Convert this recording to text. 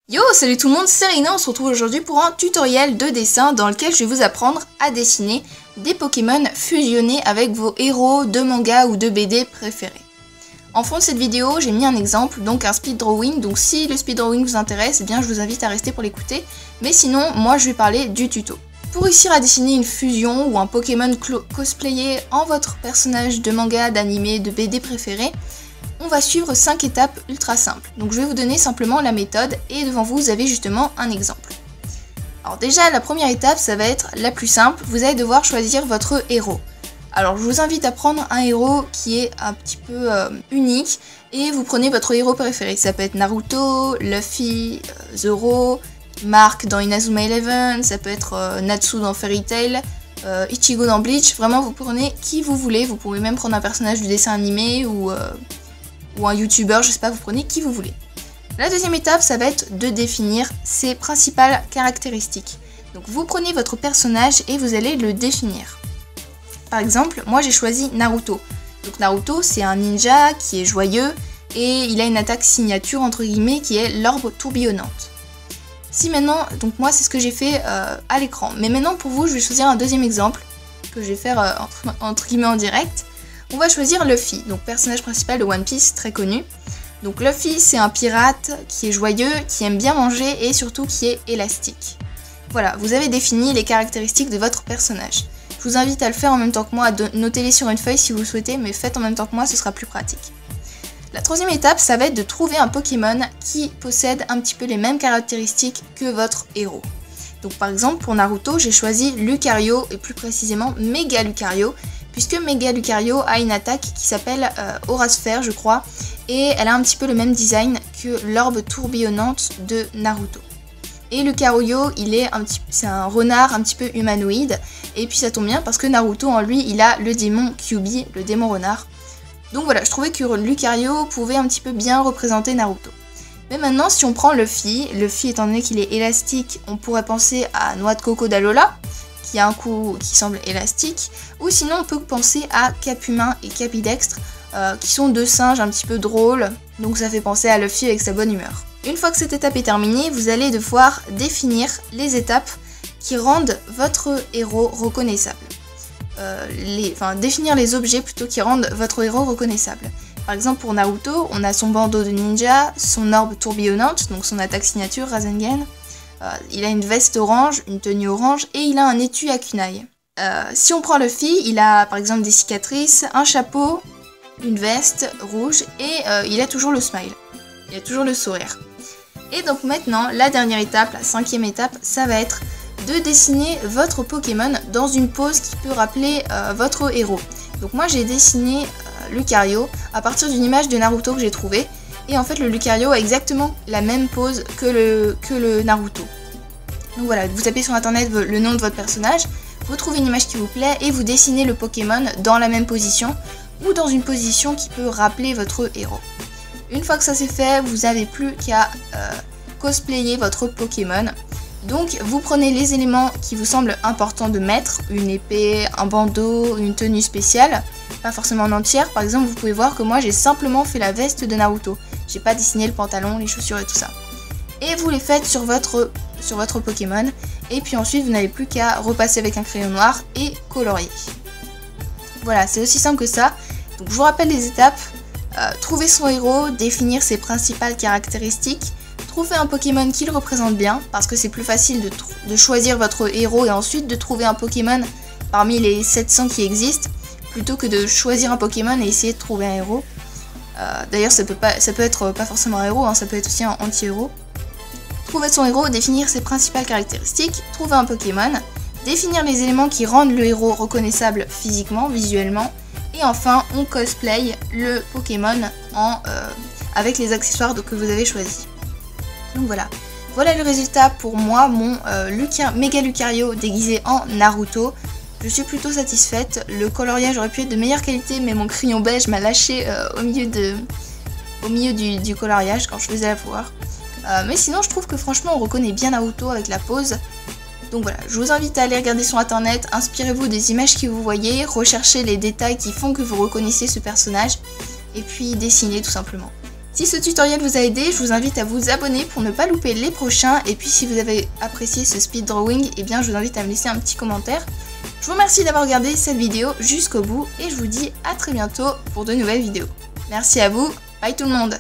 Yo, salut tout le monde, c'est Rina, on se retrouve aujourd'hui pour un tutoriel de dessin dans lequel je vais vous apprendre à dessiner des Pokémon fusionnés avec vos héros de manga ou de BD préférés. En fond de cette vidéo, j'ai mis un exemple, donc un speed drawing, donc si le speed drawing vous intéresse, eh bien je vous invite à rester pour l'écouter, mais sinon, moi je vais parler du tuto. Pour réussir à dessiner une fusion ou un Pokémon cosplayé en votre personnage de manga, d'anime, de BD préféré, on va suivre 5 étapes ultra simples. Donc je vais vous donner simplement la méthode et devant vous, vous avez justement un exemple. Alors déjà, la première étape, ça va être la plus simple. Vous allez devoir choisir votre héros. Alors je vous invite à prendre un héros qui est un petit peu unique et vous prenez votre héros préféré. Ça peut être Naruto, Luffy, Zoro, Mark dans Inazuma Eleven, ça peut être Natsu dans Fairy Tail, Ichigo dans Bleach. Vraiment, vous prenez qui vous voulez. Vous pouvez même prendre un personnage du dessin animé ou un youtubeur, je sais pas, vous prenez qui vous voulez. La deuxième étape, ça va être de définir ses principales caractéristiques. Donc vous prenez votre personnage et vous allez le définir. Par exemple, moi j'ai choisi Naruto. Donc Naruto, c'est un ninja qui est joyeux et il a une attaque signature entre guillemets qui est l'orbe tourbillonnante. Si maintenant, donc moi c'est ce que j'ai fait à l'écran. Mais maintenant pour vous, je vais choisir un deuxième exemple que je vais faire entre guillemets en direct. On va choisir Luffy, donc personnage principal de One Piece, très connu. Donc Luffy, c'est un pirate qui est joyeux, qui aime bien manger et surtout qui est élastique. Voilà, vous avez défini les caractéristiques de votre personnage. Je vous invite à le faire en même temps que moi, notez-les sur une feuille si vous le souhaitez, mais faites en même temps que moi, ce sera plus pratique. La troisième étape, ça va être de trouver un Pokémon qui possède un petit peu les mêmes caractéristiques que votre héros. Donc par exemple, pour Naruto, j'ai choisi Lucario, et plus précisément Mega Lucario, puisque Mega Lucario a une attaque qui s'appelle Aura Sphère, je crois, et elle a un petit peu le même design que l'orbe tourbillonnante de Naruto. Et Lucario, c'est un renard un petit peu humanoïde, et puis ça tombe bien parce que Naruto en lui, il a le démon Kyuubi, le démon renard. Donc voilà, je trouvais que Lucario pouvait un petit peu bien représenter Naruto. Mais maintenant, si on prend Luffy étant donné qu'il est élastique, on pourrait penser à Noix de Coco d'Alola, qui a un cou qui semble élastique, ou sinon on peut penser à Capumin et Capidextre, qui sont deux singes un petit peu drôles, donc ça fait penser à Luffy avec sa bonne humeur. Une fois que cette étape est terminée, vous allez devoir définir les étapes qui rendent votre héros reconnaissable. Définir les objets plutôt qui rendent votre héros reconnaissable. Par exemple pour Naruto, on a son bandeau de ninja, son orbe tourbillonnante, donc son attaque signature, Rasengan. Il a une veste orange, une tenue orange et il a un étui à kunai. Si on prend Luffy, il a par exemple des cicatrices, un chapeau, une veste rouge et il a toujours le smile. Il a toujours le sourire. Et donc maintenant, la dernière étape, la cinquième étape, ça va être de dessiner votre Pokémon dans une pose qui peut rappeler votre héros. Donc moi j'ai dessiné Lucario à partir d'une image de Naruto que j'ai trouvée. Et en fait le Lucario a exactement la même pose que le Naruto. Donc voilà, vous tapez sur internet le nom de votre personnage, vous trouvez une image qui vous plaît et vous dessinez le Pokémon dans la même position ou dans une position qui peut rappeler votre héros. Une fois que ça c'est fait, vous n'avez plus qu'à cosplayer votre Pokémon. Donc vous prenez les éléments qui vous semblent importants de mettre, une épée, un bandeau, une tenue spéciale, pas forcément en entière. Par exemple, vous pouvez voir que moi j'ai simplement fait la veste de Naruto. J'ai pas dessiné le pantalon, les chaussures et tout ça. Et vous les faites sur votre Pokémon. Et puis ensuite, vous n'avez plus qu'à repasser avec un crayon noir et colorier. Voilà, c'est aussi simple que ça. Donc je vous rappelle les étapes. Trouver son héros, définir ses principales caractéristiques. Trouver un Pokémon qui le représente bien, parce que c'est plus facile de choisir votre héros et ensuite de trouver un Pokémon parmi les 700 qui existent, plutôt que de choisir un Pokémon et essayer de trouver un héros. D'ailleurs, ça peut être pas forcément un héros, hein, ça peut être aussi un anti-héros. Trouver son héros, définir ses principales caractéristiques, trouver un Pokémon, définir les éléments qui rendent le héros reconnaissable physiquement, visuellement, et enfin, on cosplay le Pokémon avec les accessoires que vous avez choisis. Donc voilà. Voilà le résultat pour moi, mon Mega Lucario déguisé en Naruto. Je suis plutôt satisfaite, le coloriage aurait pu être de meilleure qualité, mais mon crayon beige m'a lâché au milieu du coloriage quand je faisais la foire. Mais sinon je trouve que franchement on reconnaît bien Naruto avec la pose. Donc voilà, je vous invite à aller regarder sur internet, inspirez-vous des images que vous voyez, recherchez les détails qui font que vous reconnaissez ce personnage, et puis dessinez tout simplement. Si ce tutoriel vous a aidé, je vous invite à vous abonner pour ne pas louper les prochains. Et puis si vous avez apprécié ce speed drawing, eh bien je vous invite à me laisser un petit commentaire. Je vous remercie d'avoir regardé cette vidéo jusqu'au bout et je vous dis à très bientôt pour de nouvelles vidéos. Merci à vous, bye tout le monde!